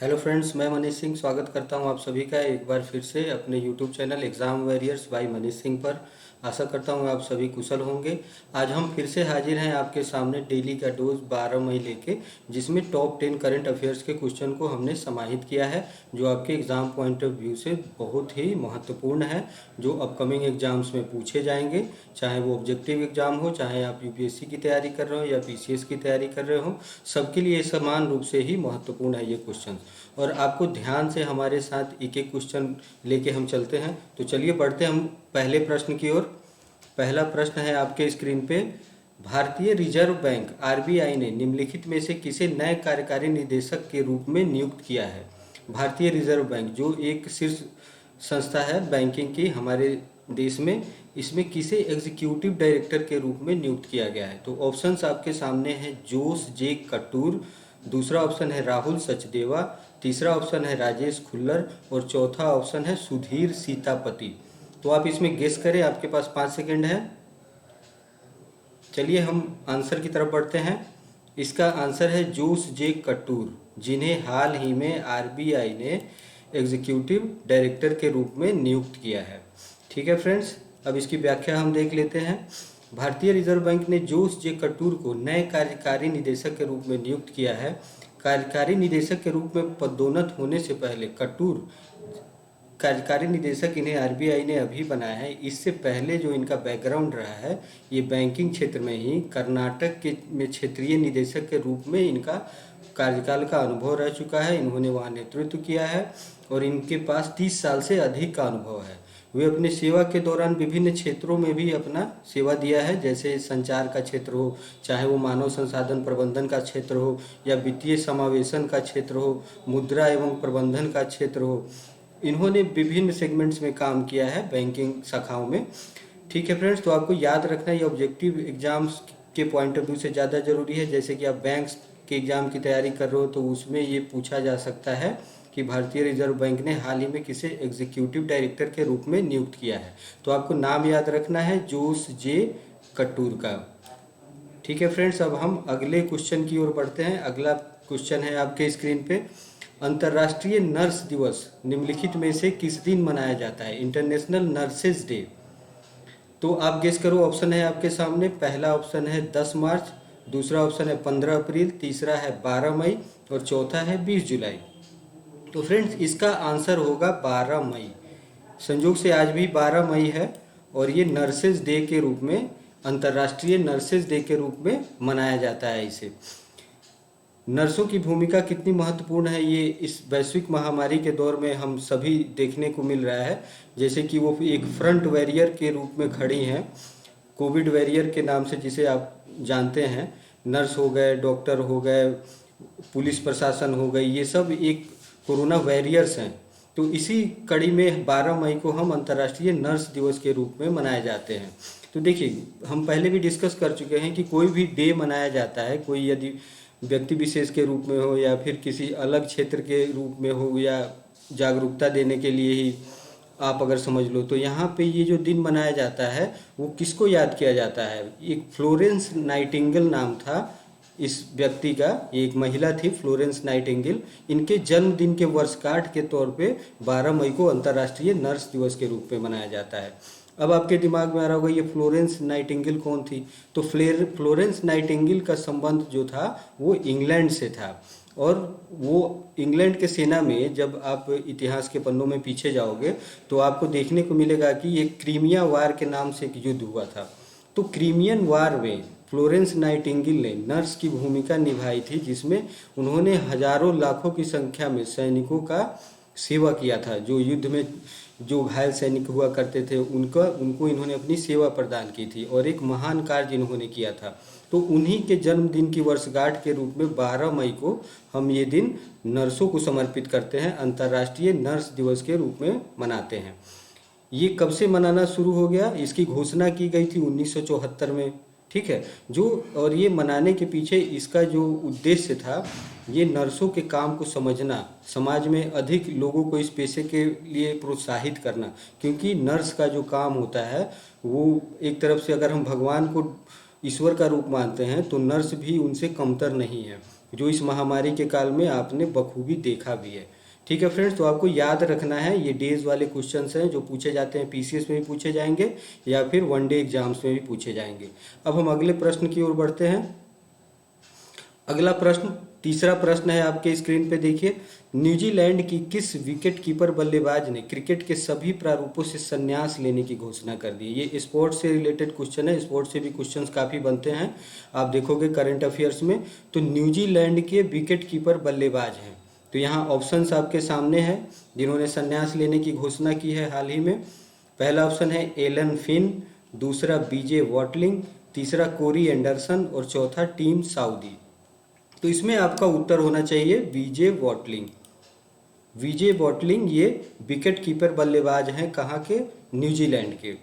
Hello friends, मैं मनीष सिंह स्वागत करता हूं आप सभी का एक बार फिर से अपने YouTube channel Exam Warriors by Manish Singh पर। आशा करता हूं आप सभी कुशल होंगे। आज हम फिर से हाजिर हैं आपके सामने डेली का डोज 12 मई लेके, जिसमें टॉप 10 करंट अफेयर्स के क्वेश्चन को हमने समाहित किया है, जो आपके एग्ज़ाम पॉइंट ऑफ व्यू से बहुत ही महत्वपूर्ण है, जो अपकमिंग एग्जाम्स में पूछे जाएंगे। चाहे वो ऑब्जेक्टिव एग्जाम हो, चाहे आप यूपीएससी की तैयारी कर रहे हो या पीसीएस की तैयारी कर रहे हो, सबके लिए समान रूप से ही महत्वपूर्ण है ये क्वेश्चन। और आपको ध्यान से हमारे साथ एक एक क्वेश्चन लेके हम चलते हैं। तो चलिए बढ़ते हम पहले प्रश्न की ओर। पहला प्रश्न है आपके स्क्रीन पे। भारतीय रिजर्व बैंक आरबीआई ने निम्नलिखित में से किसे नए कार्यकारी निदेशक के रूप में नियुक्त किया है? भारतीय रिजर्व बैंक जो एक शीर्ष संस्था है बैंकिंग की हमारे देश में, इसमें किसे एग्जीक्यूटिव डायरेक्टर के रूप में नियुक्त किया गया है? तो ऑप्शंस आपके सामने हैं। जोस जे कटूर, दूसरा ऑप्शन है राहुल सचदेवा, तीसरा ऑप्शन है राजेश खुल्लर और चौथा ऑप्शन है सुधीर सीतापति। तो आप इसमें गेस करें, आपके पास 5 सेकंड है। चलिए हम आंसर की तरफ बढ़ते हैं। इसका आंसर है जोस जे कटूर, जिन्हें हाल ही में आरबीआई ने एग्जीक्यूटिव डायरेक्टर के रूप में नियुक्त किया है। ठीक है फ्रेंड्स, अब इसकी व्याख्या हम देख लेते हैं। भारतीय रिजर्व बैंक ने जोस जे कटूर को नए कार्यकारी निदेशक के रूप में नियुक्त किया है। कार्यकारी निदेशक के रूप में पदोन्नत होने से पहले कटूर कार्यकारी निदेशक इन्हें आरबीआई ने अभी बनाया है। इससे पहले जो इनका बैकग्राउंड रहा है, ये बैंकिंग क्षेत्र में ही कर्नाटक के में क्षेत्रीय निदेशक के रूप में इनका कार्यकाल का अनुभव रह चुका है। इन्होंने वहाँ नेतृत्व किया है और इनके पास 30 साल से अधिक का अनुभव है। वे अपने सेवा के दौरान विभिन्न क्षेत्रों में भी अपना सेवा दिया है, जैसे संचार का क्षेत्र हो, चाहे वो मानव संसाधन प्रबंधन का क्षेत्र हो या वित्तीय समावेशन का क्षेत्र हो, मुद्रा एवं प्रबंधन का क्षेत्र हो। इन्होंने विभिन्न सेगमेंट्स में काम किया है बैंकिंग शाखाओं में। ठीक है फ्रेंड्स, तो आपको याद रखना ये ऑब्जेक्टिव एग्जाम्स के पॉइंट ऑफ व्यू से ज़्यादा ज़रूरी है। जैसे कि आप बैंक्स के एग्ज़ाम की तैयारी कर रहे हो तो उसमें ये पूछा जा सकता है कि भारतीय रिजर्व बैंक ने हाल ही में किसे एग्जीक्यूटिव डायरेक्टर के रूप में नियुक्त किया है। तो आपको नाम याद रखना है जोस जे कटूर का। ठीक है फ्रेंड्स, अब हम अगले क्वेश्चन की ओर बढ़ते हैं। अगला क्वेश्चन है आपके स्क्रीन पे। अंतर्राष्ट्रीय नर्स दिवस निम्नलिखित में से किस दिन मनाया जाता है? International nurses day. तो आप गेस करो, ऑप्शन है आपके सामने। पहला ऑप्शन है 10 मार्च, दूसरा ऑप्शन है 15 अप्रैल, तीसरा है 12 मई और चौथा है 20 जुलाई। तो फ्रेंड्स, इसका आंसर होगा 12 मई। संयोग से आज भी 12 मई है और ये नर्सेज डे के रूप में, अंतर्राष्ट्रीय नर्सेज डे के रूप में मनाया जाता है इसे। नर्सों की भूमिका कितनी महत्वपूर्ण है ये इस वैश्विक महामारी के दौर में हम सभी देखने को मिल रहा है। जैसे कि वो एक फ्रंट वॉरियर के रूप में खड़ी हैं, कोविड वॉरियर के नाम से जिसे आप जानते हैं। नर्स हो गए, डॉक्टर हो गए, पुलिस प्रशासन हो गई, ये सब एक कोरोना वॉरियर्स हैं। तो इसी कड़ी में 12 मई को हम अंतर्राष्ट्रीय नर्स दिवस के रूप में मनाए जाते हैं। तो देखिए, हम पहले भी डिस्कस कर चुके हैं कि कोई भी डे मनाया जाता है, कोई यदि व्यक्ति विशेष के रूप में हो या फिर किसी अलग क्षेत्र के रूप में हो या जागरूकता देने के लिए ही आप अगर समझ लो, तो यहाँ पे ये जो दिन मनाया जाता है वो किसको याद किया जाता है? एक फ्लोरेंस नाइटिंगेल नाम था इस व्यक्ति का, ये एक महिला थी फ्लोरेंस नाइटिंगेल। इनके जन्मदिन के वर्षगांठ के तौर पे 12 मई को अंतर्राष्ट्रीय नर्स दिवस के रूप में मनाया जाता है। अब आपके दिमाग में आ रहा होगा ये फ्लोरेंस नाइटिंगेल कौन थी? तो फ्लोरेंस नाइटिंगेल का संबंध जो था वो इंग्लैंड से था, और वो इंग्लैंड के सेना में जब आप इतिहास के पन्नों में पीछे जाओगे तो आपको देखने को मिलेगा कि ये क्रीमिया वार के नाम से एक युद्ध हुआ था। तो क्रीमियन वार में फ्लोरेंस नाइटिंगेल ने नर्स की भूमिका निभाई थी, जिसमें उन्होंने हजारों लाखों की संख्या में सैनिकों का सेवा किया था। जो युद्ध में जो घायल सैनिक हुआ करते थे उनको इन्होंने अपनी सेवा प्रदान की थी और एक महान कार्य इन्होंने किया था। तो उन्हीं के जन्मदिन की वर्षगांठ के रूप में 12 मई को हम ये दिन नर्सों को समर्पित करते हैं, अंतर्राष्ट्रीय नर्स दिवस के रूप में मनाते हैं। ये कब से मनाना शुरू हो गया? इसकी घोषणा की गई थी 1974 में। ठीक है, जो और ये मनाने के पीछे इसका जो उद्देश्य था, ये नर्सों के काम को समझना, समाज में अधिक लोगों को इस पेशे के लिए प्रोत्साहित करना। क्योंकि नर्स का जो काम होता है वो एक तरफ से अगर हम भगवान को ईश्वर का रूप मानते हैं तो नर्स भी उनसे कमतर नहीं है। जो इस महामारी के काल में आपने बखूबी देखा भी है। ठीक है फ्रेंड्स, तो आपको याद रखना है ये डेज वाले क्वेश्चंस हैं जो पूछे जाते हैं, पीसीएस में भी पूछे जाएंगे या फिर वनडे एग्जाम्स में भी पूछे जाएंगे। अब हम अगले प्रश्न की ओर बढ़ते हैं। अगला प्रश्न, तीसरा प्रश्न है आपके स्क्रीन पे देखिए, न्यूजीलैंड की किस विकेट कीपर बल्लेबाज ने क्रिकेट के सभी प्रारूपों से संन्यास लेने की घोषणा कर दी? ये स्पोर्ट्स से रिलेटेड क्वेश्चन है, स्पोर्ट्स से भी क्वेश्चंस काफ़ी बनते हैं, आप देखोगे करंट अफेयर्स में। तो न्यूजीलैंड के विकेट कीपर बल्लेबाज हैं, तो यहाँ ऑप्शंस आपके सामने हैं जिन्होंने संन्यास लेने की घोषणा की है हाल ही में। पहला ऑप्शन है एलन फिन, दूसरा बीजे वॉटलिंग, तीसरा कोरी एंडरसन और चौथा टीम साउदी। तो इसमें आपका उत्तर होना चाहिए विजय वॉटलिंग। विजय वॉटलिंग ये विकेट कीपर बल्लेबाज हैं, कहाँ के? न्यूजीलैंड के।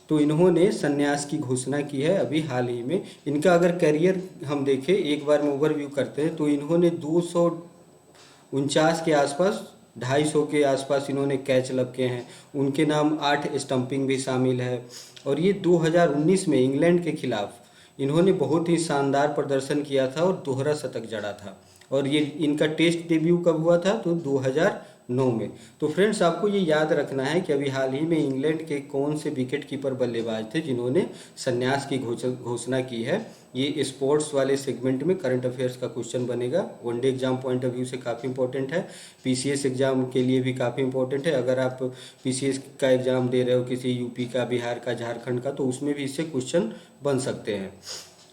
तो इन्होंने संन्यास की घोषणा की है अभी हाल ही में। इनका अगर करियर हम देखें, एक बार में ओवरव्यू करते हैं, तो इन्होंने 249 के आसपास, 250 के आसपास इन्होंने कैच लपके हैं। उनके नाम 8 स्टंपिंग भी शामिल है। और ये 2019 में इंग्लैंड के खिलाफ इन्होंने बहुत ही शानदार प्रदर्शन किया था और दोहरा शतक जड़ा था। और ये इनका टेस्ट डेब्यू कब हुआ था? तो 2009 में। तो फ्रेंड्स, आपको ये याद रखना है कि अभी हाल ही में इंग्लैंड के कौन से विकेट कीपर बल्लेबाज थे जिन्होंने संन्यास की घोषणा की है। ये स्पोर्ट्स वाले सेगमेंट में करंट अफेयर्स का क्वेश्चन बनेगा, one day exam point of view से काफ़ी इंपॉर्टेंट है, पीसीएस एग्जाम के लिए भी काफ़ी इंपॉर्टेंट है। अगर आप पीसीएस का एग्जाम दे रहे हो किसी यूपी का, बिहार का, झारखंड का, तो उसमें भी इससे क्वेश्चन बन सकते हैं।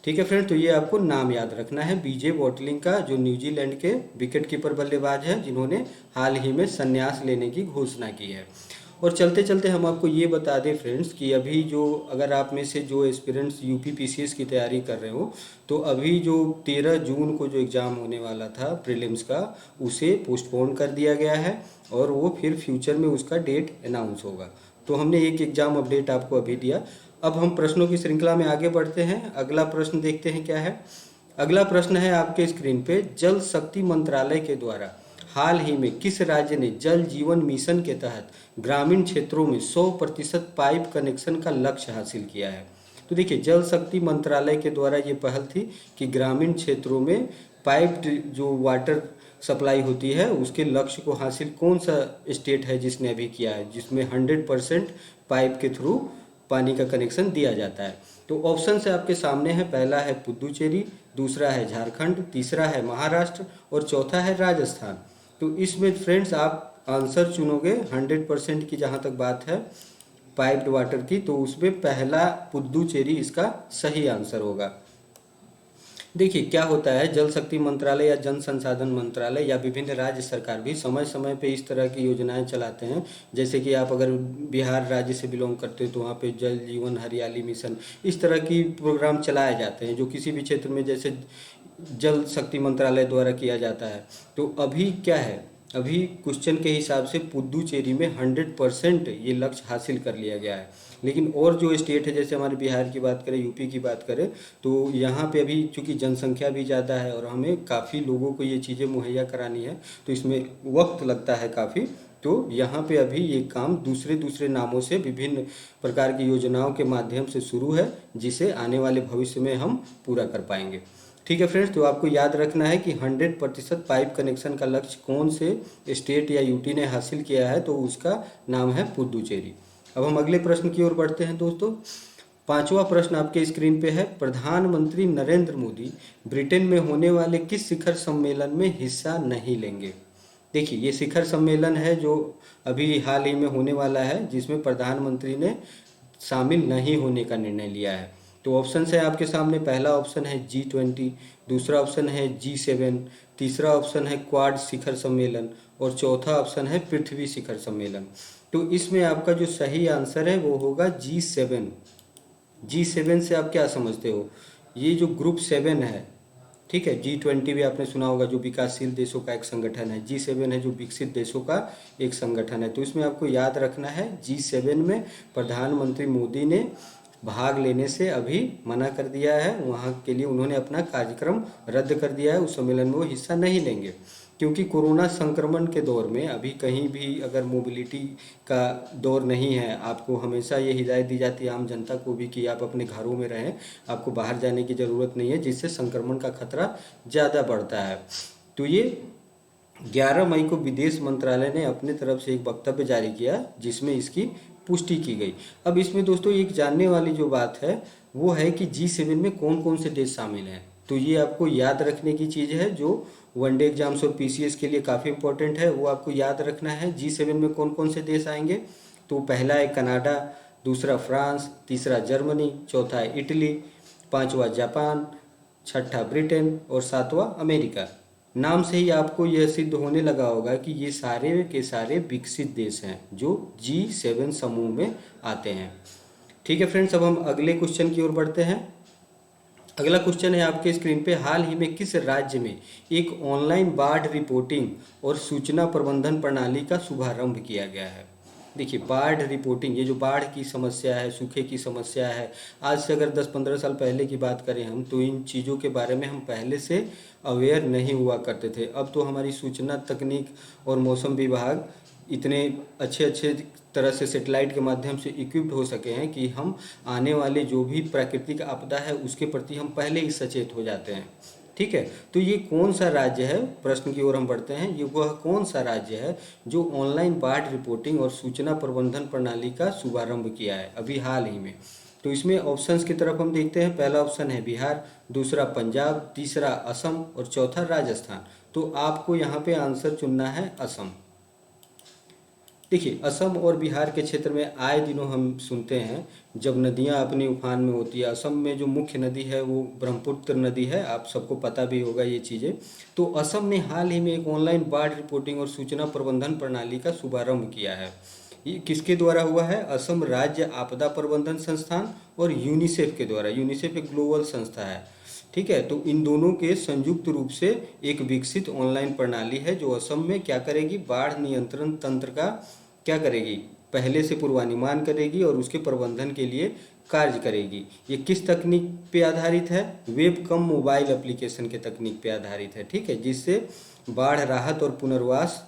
ठीक है फ्रेंड, तो ये आपको नाम याद रखना है बीजे वॉटलिंग का, जो न्यूजीलैंड के विकेट कीपर बल्लेबाज हैं जिन्होंने हाल ही में संन्यास लेने की घोषणा की है। और चलते चलते हम आपको ये बता दें फ्रेंड्स कि अभी जो, अगर आप में से जो एस्पिरेंट्स यूपी पीसीएस की तैयारी कर रहे हो, तो अभी जो 13 जून को जो एग्ज़ाम होने वाला था प्रीलिम्स का, उसे पोस्टपोन कर दिया गया है और वो फिर फ्यूचर में उसका डेट अनाउंस होगा। तो हमने एक एग्ज़ाम अपडेट आपको अभी दिया। अब हम प्रश्नों की श्रृंखला में आगे बढ़ते हैं। अगला प्रश्न देखते हैं क्या है। अगला प्रश्न है आपके स्क्रीन पे, जल शक्ति मंत्रालय के द्वारा हाल ही में किस राज्य ने जल जीवन मिशन के तहत ग्रामीण क्षेत्रों में 100% पाइप कनेक्शन का लक्ष्य हासिल किया है? तो देखिए, जल शक्ति मंत्रालय के द्वारा ये पहल थी कि ग्रामीण क्षेत्रों में पाइप जो वाटर सप्लाई होती है उसके लक्ष्य को हासिल कौन सा स्टेट है जिसने अभी किया है, जिसमें 100% पाइप के थ्रू पानी का कनेक्शन दिया जाता है? तो ऑप्शन से आपके सामने है, पहला है पुदुचेरी, दूसरा है झारखंड, तीसरा है महाराष्ट्र और चौथा है राजस्थान। तो इसमें फ्रेंड्स आप आंसर चुनोगे 100% की जहाँ तक बात है पाइप्ड वाटर की, तो उसमें पहला पुदुचेरी इसका सही आंसर होगा। देखिए क्या होता है, जल शक्ति मंत्रालय या जन संसाधन मंत्रालय या विभिन्न राज्य सरकार भी समय समय पे इस तरह की योजनाएं चलाते हैं। जैसे कि आप अगर बिहार राज्य से बिलोंग करते हो तो वहाँ पे जल जीवन हरियाली मिशन, इस तरह की प्रोग्राम चलाए जाते हैं जो किसी भी क्षेत्र में जैसे जल शक्ति मंत्रालय द्वारा किया जाता है। तो अभी क्या है, अभी क्वेश्चन के हिसाब से पुदुचेरी में 100% ये लक्ष्य हासिल कर लिया गया है। लेकिन और जो स्टेट है, जैसे हमारे बिहार की बात करें, यूपी की बात करें, तो यहाँ पे अभी चूँकि जनसंख्या भी ज़्यादा है और हमें काफ़ी लोगों को ये चीज़ें मुहैया करानी है, तो इसमें वक्त लगता है काफ़ी। तो यहाँ पे अभी ये काम दूसरे दूसरे नामों से विभिन्न प्रकार की योजनाओं के माध्यम से शुरू है, जिसे आने वाले भविष्य में हम पूरा कर पाएंगे। ठीक है फ्रेंड्स, तो आपको याद रखना है कि 100% पाइप कनेक्शन का लक्ष्य कौन से स्टेट या यूटी ने हासिल किया है, तो उसका नाम है पुदुचेरी। अब हम अगले प्रश्न की ओर बढ़ते हैं दोस्तों। पांचवा प्रश्न आपके स्क्रीन पे है, प्रधानमंत्री नरेंद्र मोदी ब्रिटेन में होने वाले किस शिखर सम्मेलन में हिस्सा नहीं लेंगे? देखिए, ये शिखर सम्मेलन है जो अभी हाल ही में होने वाला है, जिसमें प्रधानमंत्री ने शामिल नहीं होने का निर्णय लिया है। तो ऑप्शन है आपके सामने, पहला ऑप्शन है G20, दूसरा ऑप्शन है G7, तीसरा ऑप्शन है क्वाड शिखर सम्मेलन और चौथा ऑप्शन है पृथ्वी शिखर सम्मेलन। तो इसमें आपका जो सही आंसर है वो होगा G7। G7 से आप क्या समझते हो? ये जो ग्रुप 7 है, ठीक है, G20 भी आपने सुना होगा जो विकासशील देशों का एक संगठन है, G7 है जो विकसित देशों का एक संगठन है। तो इसमें आपको याद रखना है G7 में प्रधानमंत्री मोदी ने भाग लेने से अभी मना कर दिया है, वहाँ के लिए उन्होंने अपना कार्यक्रम रद्द कर दिया है, उस सम्मेलन में वो हिस्सा नहीं लेंगे। क्योंकि कोरोना संक्रमण के दौर में अभी कहीं भी अगर मोबिलिटी का दौर नहीं है, आपको हमेशा ये हिदायत दी जाती है आम जनता को भी कि आप अपने घरों में रहें, आपको बाहर जाने की ज़रूरत नहीं है, जिससे संक्रमण का खतरा ज़्यादा बढ़ता है। तो ये 11 मई को विदेश मंत्रालय ने अपने तरफ से एक वक्तव्य जारी किया जिसमें इसकी पुष्टि की गई। अब इसमें दोस्तों एक जानने वाली जो बात है वो है कि G7 में कौन कौन से देश शामिल हैं। तो ये आपको याद रखने की चीज़ है जो वनडे एग्जाम्स और पीसीएस के लिए काफ़ी इंपॉर्टेंट है, वो आपको याद रखना है। G7 में कौन कौन से देश आएंगे, तो पहला है कनाडा, दूसरा फ्रांस, तीसरा जर्मनी, चौथा है इटली, पांचवा जापान, छठा ब्रिटेन और सातवां अमेरिका। नाम से ही आपको यह सिद्ध होने लगा होगा कि ये सारे के सारे विकसित देश हैं जो G7 समूह में आते हैं। ठीक है फ्रेंड्स, अब हम अगले क्वेश्चन की ओर बढ़ते हैं। अगला क्वेश्चन है आपके स्क्रीन पे, हाल ही में किस राज्य में एक ऑनलाइन बाढ़ रिपोर्टिंग और सूचना प्रबंधन प्रणाली का शुभारंभ किया गया है। देखिए, बाढ़ रिपोर्टिंग, ये जो बाढ़ की समस्या है, सूखे की समस्या है, आज से अगर 10-15 साल पहले की बात करें हम, तो इन चीज़ों के बारे में हम पहले से अवेयर नहीं हुआ करते थे। अब तो हमारी सूचना तकनीक और मौसम विभाग इतने अच्छे अच्छे तरह से सेटेलाइट के माध्यम से इक्विप्ड हो सके हैं कि हम आने वाले जो भी प्राकृतिक आपदा है उसके प्रति हम पहले ही सचेत हो जाते हैं। ठीक है, तो ये कौन सा राज्य है, प्रश्न की ओर हम बढ़ते हैं, ये वह कौन सा राज्य है जो ऑनलाइन बाढ़ रिपोर्टिंग और सूचना प्रबंधन प्रणाली का शुभारंभ किया है अभी हाल ही में। तो इसमें ऑप्शंस की तरफ हम देखते हैं। पहला ऑप्शन है बिहार, दूसरा पंजाब, तीसरा असम और चौथा राजस्थान। तो आपको यहाँ पे आंसर चुनना है असम। देखिए, असम और बिहार के क्षेत्र में आए दिनों हम सुनते हैं जब नदियां अपनी उफान में होती है। असम में जो मुख्य नदी है वो ब्रह्मपुत्र नदी है, आप सबको पता भी होगा ये चीज़ें। तो असम ने हाल ही में एक ऑनलाइन बाढ़ रिपोर्टिंग और सूचना प्रबंधन प्रणाली का शुभारंभ किया है। ये किसके द्वारा हुआ है, असम राज्य आपदा प्रबंधन संस्थान और यूनिसेफ के द्वारा। यूनिसेफ एक ग्लोबल संस्था है, ठीक है। तो इन दोनों के संयुक्त रूप से एक विकसित ऑनलाइन प्रणाली है जो असम में क्या करेगी, बाढ़ नियंत्रण तंत्र का क्या करेगी, पहले से पूर्वानुमान करेगी और उसके प्रबंधन के लिए कार्य करेगी। ये किस तकनीक पे आधारित है, वेब कम मोबाइल एप्लीकेशन के तकनीक पे आधारित है, ठीक है, जिससे बाढ़ राहत और पुनर्वास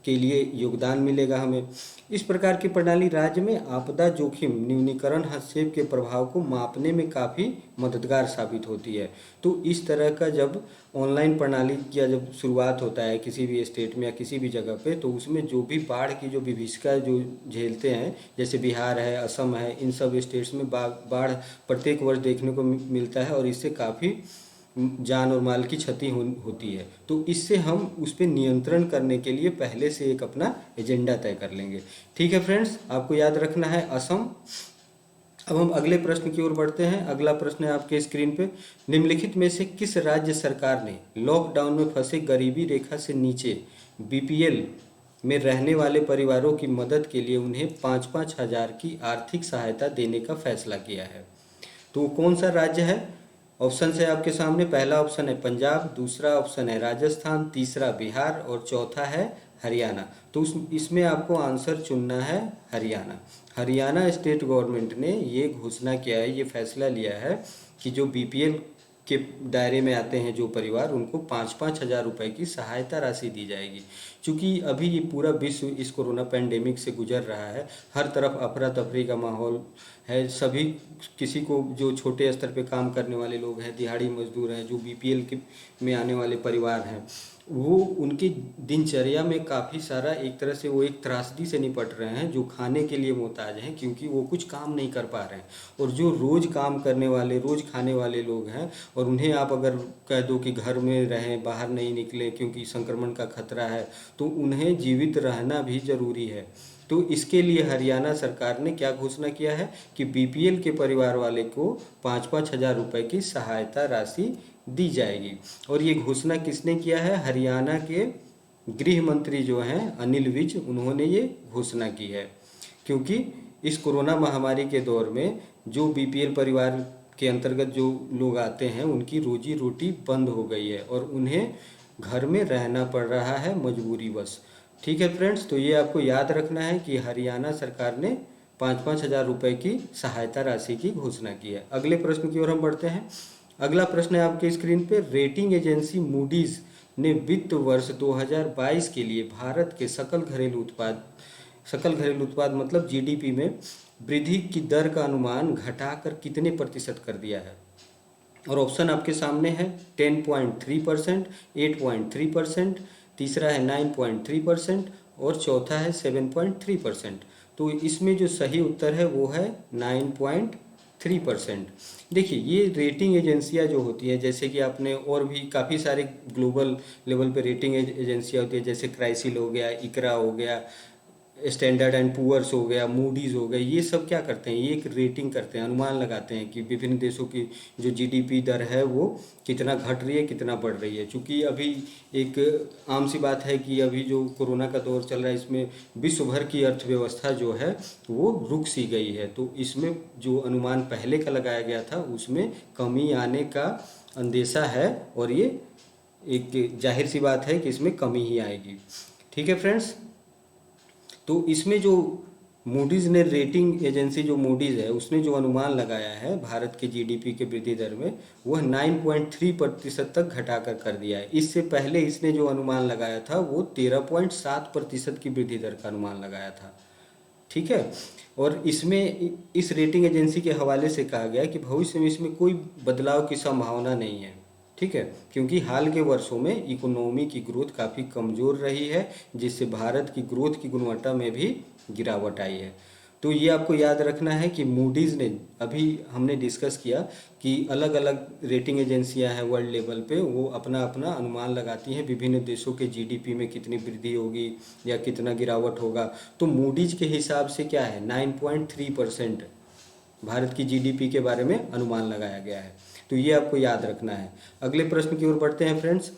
के लिए योगदान मिलेगा हमें। इस प्रकार की प्रणाली राज्य में आपदा जोखिम न्यूनीकरण हस्तक्षेप के प्रभाव को मापने में काफ़ी मददगार साबित होती है। तो इस तरह का जब ऑनलाइन प्रणाली की जब शुरुआत होता है किसी भी स्टेट में या किसी भी जगह पे, तो उसमें जो भी बाढ़ की जो विभीषिका जो झेलते हैं, जैसे बिहार है, असम है, इन सब स्टेट्स में बाढ़ प्रत्येक वर्ष देखने को मिलता है और इससे काफ़ी जान और माल की क्षति होती है। तो इससे हम उस पर नियंत्रण करने के लिए पहले से एक अपना एजेंडा तय कर लेंगे। ठीक है फ्रेंड्स, आपको याद रखना है असम। अब हम अगले प्रश्न की ओर बढ़ते हैं। अगला प्रश्न है आपके स्क्रीन पे, निम्नलिखित में से किस राज्य सरकार ने लॉकडाउन में फंसे गरीबी रेखा से नीचे बीपीएल में रहने वाले परिवारों की मदद के लिए उन्हें 5-5 हज़ार की आर्थिक सहायता देने का फैसला किया है। तो कौन सा राज्य है, ऑप्शन है आपके सामने। पहला ऑप्शन है पंजाब, दूसरा ऑप्शन है राजस्थान, तीसरा बिहार और चौथा है हरियाणा। तो इसमें आपको आंसर चुनना है हरियाणा। हरियाणा स्टेट गवर्नमेंट ने ये घोषणा किया है, ये फैसला लिया है कि जो बीपीएल के दायरे में आते हैं जो परिवार, उनको 5-5 हज़ार रुपये की सहायता राशि दी जाएगी। क्योंकि अभी ये पूरा विश्व इस कोरोना पैंडेमिक से गुजर रहा है, हर तरफ अफरा तफरी का माहौल है। सभी किसी को जो छोटे स्तर पे काम करने वाले लोग हैं, दिहाड़ी मजदूर हैं, जो बीपीएल के में आने वाले परिवार हैं, वो उनकी दिनचर्या में काफ़ी सारा एक तरह से वो एक त्रासदी से निपट रहे हैं, जो खाने के लिए मोहताज हैं क्योंकि वो कुछ काम नहीं कर पा रहे हैं। और जो रोज़ काम करने वाले, रोज़ खाने वाले लोग हैं, और उन्हें आप अगर कह दो कि घर में रहें, बाहर नहीं निकलें क्योंकि संक्रमण का खतरा है, तो उन्हें जीवित रहना भी ज़रूरी है। तो इसके लिए हरियाणा सरकार ने क्या घोषणा किया है कि बीपीएल के परिवार वाले को 5-5 हज़ार रुपये की सहायता राशि दी जाएगी। और ये घोषणा किसने किया है, हरियाणा के गृह मंत्री जो हैं अनिल विज, उन्होंने ये घोषणा की है। क्योंकि इस कोरोना महामारी के दौर में जो बीपीएल परिवार के अंतर्गत जो लोग आते हैं, उनकी रोजी रोटी बंद हो गई है और उन्हें घर में रहना पड़ रहा है मजबूरी बस। ठीक है फ्रेंड्स, तो ये आपको याद रखना है कि हरियाणा सरकार ने 5-5 हज़ार रुपये की सहायता राशि की घोषणा की है। अगले प्रश्न की ओर हम बढ़ते हैं। अगला प्रश्न है आपके स्क्रीन पे, रेटिंग एजेंसी मूडीज़ ने वित्त वर्ष 2022 के लिए भारत के सकल घरेलू उत्पाद मतलब जीडीपी में वृद्धि की दर का अनुमान घटाकर कितने प्रतिशत कर दिया है? और ऑप्शन आपके सामने है 10.3%, 8.3%, तीसरा है 9.3% और चौथा है 7.3%। तो इसमें जो सही उत्तर है वो है 9.3%। देखिए ये रेटिंग एजेंसियां जो होती है, जैसे कि आपने और भी काफ़ी सारे ग्लोबल लेवल पे रेटिंग एजेंसियां होती है, जैसे क्राइसिल हो गया, इकरा हो गया, स्टैंडर्ड एंड पुअर्स हो गया, मूडीज़ हो गए, ये सब क्या करते हैं, ये एक रेटिंग करते हैं, अनुमान लगाते हैं कि विभिन्न देशों की जो जीडीपी दर है वो कितना घट रही है, कितना बढ़ रही है। चूँकि अभी एक आम सी बात है कि अभी जो कोरोना का दौर चल रहा है, इसमें विश्व भर की अर्थव्यवस्था जो है वो रुक सी गई है, तो इसमें जो अनुमान पहले का लगाया गया था उसमें कमी आने का अंदेशा है, और ये एक जाहिर सी बात है कि इसमें कमी ही आएगी। ठीक है फ्रेंड्स, तो इसमें जो मूडीज़ ने, रेटिंग एजेंसी जो मूडीज़ है, उसने जो अनुमान लगाया है भारत के जीडीपी के वृद्धि दर में, वह 9.3% तक घटाकर कर दिया है। इससे पहले इसने जो अनुमान लगाया था वो 13.7% की वृद्धि दर का अनुमान लगाया था। ठीक है, और इसमें इस रेटिंग एजेंसी के हवाले से कहा गया कि भविष्य में इसमें कोई बदलाव की संभावना नहीं है। ठीक है, क्योंकि हाल के वर्षों में इकोनॉमी की ग्रोथ काफ़ी कमज़ोर रही है, जिससे भारत की ग्रोथ की गुणवत्ता में भी गिरावट आई है। तो ये आपको याद रखना है कि मूडीज़ ने, अभी हमने डिस्कस किया कि अलग अलग रेटिंग एजेंसियां हैं वर्ल्ड लेवल पे, वो अपना अपना अनुमान लगाती हैं विभिन्न देशों के जीडीपी में कितनी वृद्धि होगी या कितना गिरावट होगा। तो मूडीज़ के हिसाब से क्या है, 9.3% भारत की जीडीपी के बारे में अनुमान लगाया गया है। तो ये आपको याद रखना है। अगले प्रश्न की ओर बढ़ते हैं फ्रेंड्स।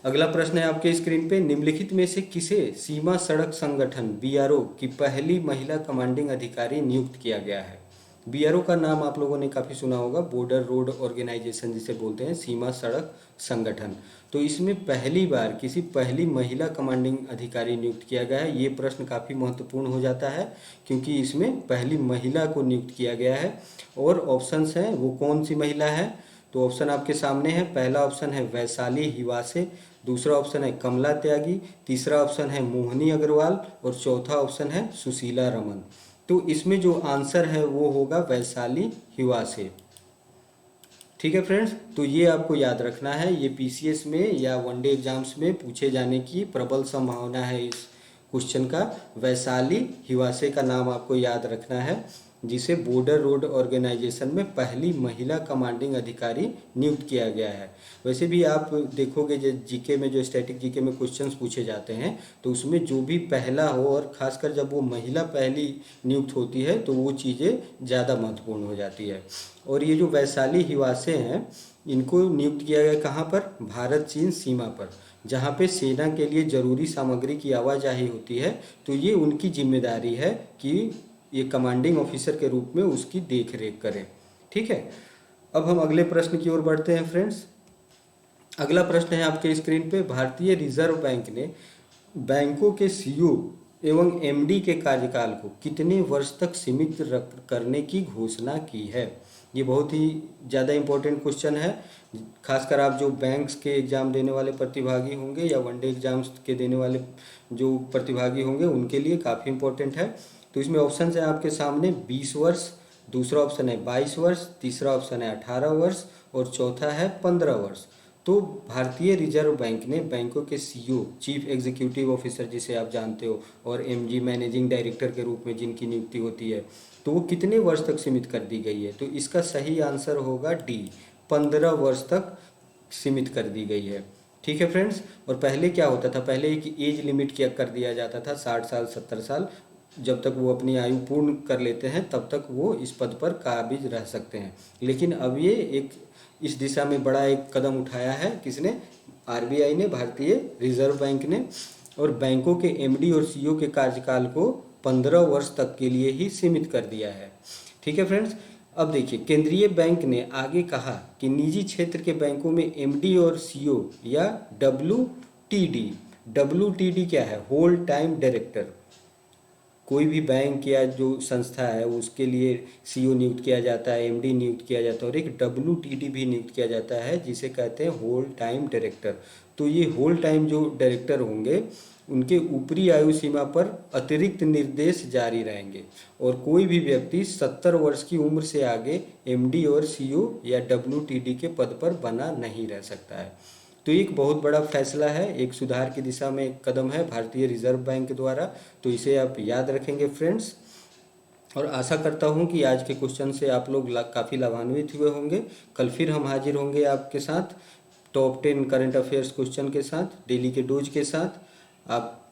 अगला प्रश्न है आपके स्क्रीन पे, निम्नलिखित में से किसे सीमा सड़क संगठन बीआरओ की पहली महिला कमांडिंग अधिकारी नियुक्त किया गया है? बीआरओ का नाम आप लोगों ने काफ़ी सुना होगा, बॉर्डर रोड ऑर्गेनाइजेशन जिसे बोलते हैं, सीमा सड़क संगठन। तो इसमें पहली बार किसी पहली महिला कमांडिंग अधिकारी नियुक्त किया गया है। ये प्रश्न काफ़ी महत्वपूर्ण हो जाता है क्योंकि इसमें पहली महिला को नियुक्त किया गया है। और ऑप्शंस हैं, वो कौन सी महिला है? तो ऑप्शन आपके सामने है। पहला ऑप्शन है वैशाली हिवासे, दूसरा ऑप्शन है कमला त्यागी, तीसरा ऑप्शन है मोहिनी अग्रवाल और चौथा ऑप्शन है सुशीला रमन। तो इसमें जो आंसर है वो होगा वैशाली हिवासे। ठीक है फ्रेंड्स, तो ये आपको याद रखना है, ये पीसीएस में या वनडे एग्जाम्स में पूछे जाने की प्रबल संभावना है इस क्वेश्चन का। वैशाली हिवासे का नाम आपको याद रखना है, जिसे बॉर्डर रोड ऑर्गेनाइजेशन में पहली महिला कमांडिंग अधिकारी नियुक्त किया गया है। वैसे भी आप देखोगे जो जीके में, जो स्टैटिक जीके में क्वेश्चंस पूछे जाते हैं, तो उसमें जो भी पहला हो, और खासकर जब वो महिला पहली नियुक्त होती है तो वो चीज़ें ज़्यादा महत्वपूर्ण हो जाती है। और ये जो वैशाली हिवासे हैं, इनको नियुक्त किया गया कहाँ पर? भारत चीन सीमा पर, जहाँ पे सेना के लिए ज़रूरी सामग्री की आवाजाही होती है। तो ये उनकी जिम्मेदारी है कि ये कमांडिंग ऑफिसर के रूप में उसकी देख रेख करें। ठीक है, अब हम अगले प्रश्न की ओर बढ़ते हैं फ्रेंड्स। अगला प्रश्न है आपके स्क्रीन पे, भारतीय रिजर्व बैंक ने बैंकों के सीईओ एवं एमडी के कार्यकाल को कितने वर्ष तक सीमित करने की घोषणा की है? ये बहुत ही ज़्यादा इम्पोर्टेंट क्वेश्चन है, खासकर आप जो बैंक्स के एग्ज़ाम देने वाले प्रतिभागी होंगे या वनडे एग्जाम्स के देने वाले जो प्रतिभागी होंगे उनके लिए काफ़ी इम्पोर्टेंट है। तो इसमें ऑप्शन है आपके सामने 20 वर्ष, दूसरा ऑप्शन है 22 वर्ष, तीसरा ऑप्शन है 18 वर्ष और चौथा है 15 वर्ष। तो भारतीय रिजर्व बैंक ने बैंकों के सीईओ, चीफ एग्जीक्यूटिव ऑफिसर जिसे आप जानते हो, और एमजी मैनेजिंग डायरेक्टर के रूप में जिनकी नियुक्ति होती है, तो वो कितने वर्ष तक सीमित कर दी गई है? तो इसका सही आंसर होगा डी, 15 वर्ष तक सीमित कर दी गई है। ठीक है फ्रेंड्स, और पहले क्या होता था, पहले एक एज लिमिट क्या कर दिया जाता था, 60 साल 70 साल, जब तक वो अपनी आयु पूर्ण कर लेते हैं तब तक वो इस पद पर काबिज रह सकते हैं। लेकिन अब ये एक इस दिशा में बड़ा एक कदम उठाया है, किसने? आरबीआई ने, भारतीय रिजर्व बैंक ने, और बैंकों के एमडी और सीईओ के कार्यकाल को 15 वर्ष तक के लिए ही सीमित कर दिया है। ठीक है फ्रेंड्स, अब देखिए, केंद्रीय बैंक ने आगे कहा कि निजी क्षेत्र के बैंकों में एमडी और सीईओ या डब्ल्यूटीडी क्या है? होल टाइम डायरेक्टर कोई भी बैंक या जो संस्था है उसके लिए सीईओ नियुक्त किया जाता है, एमडी नियुक्त किया जाता है और एक डब्ल्यूटीडी भी नियुक्त किया जाता है जिसे कहते हैं होल टाइम डायरेक्टर। तो ये होल टाइम जो डायरेक्टर होंगे उनके ऊपरी आयु सीमा पर अतिरिक्त निर्देश जारी रहेंगे और कोई भी व्यक्ति 70 वर्ष की उम्र से आगे एमडी और सीईओ या डब्ल्यूटीडी के पद पर बना नहीं रह सकता है। तो एक बहुत बड़ा फैसला है, एक सुधार की दिशा में एक कदम है भारतीय रिजर्व बैंक द्वारा। तो इसे आप याद रखेंगे फ्रेंड्स, और आशा करता हूं कि आज के क्वेश्चन से आप लोग काफ़ी लाभान्वित हुए होंगे। कल फिर हम हाजिर होंगे आपके साथ टॉप 10 करंट अफेयर्स क्वेश्चन के साथ, डेली के डोज के साथ। आप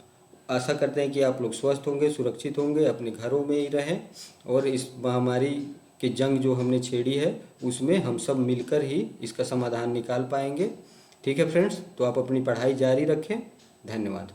आशा करते हैं कि आप लोग स्वस्थ होंगे, सुरक्षित होंगे, अपने घरों में ही रहें और इस महामारी की जंग जो हमने छेड़ी है उसमें हम सब मिलकर ही इसका समाधान निकाल पाएंगे। ठीक है फ्रेंड्स, तो आप अपनी पढ़ाई जारी रखें। धन्यवाद।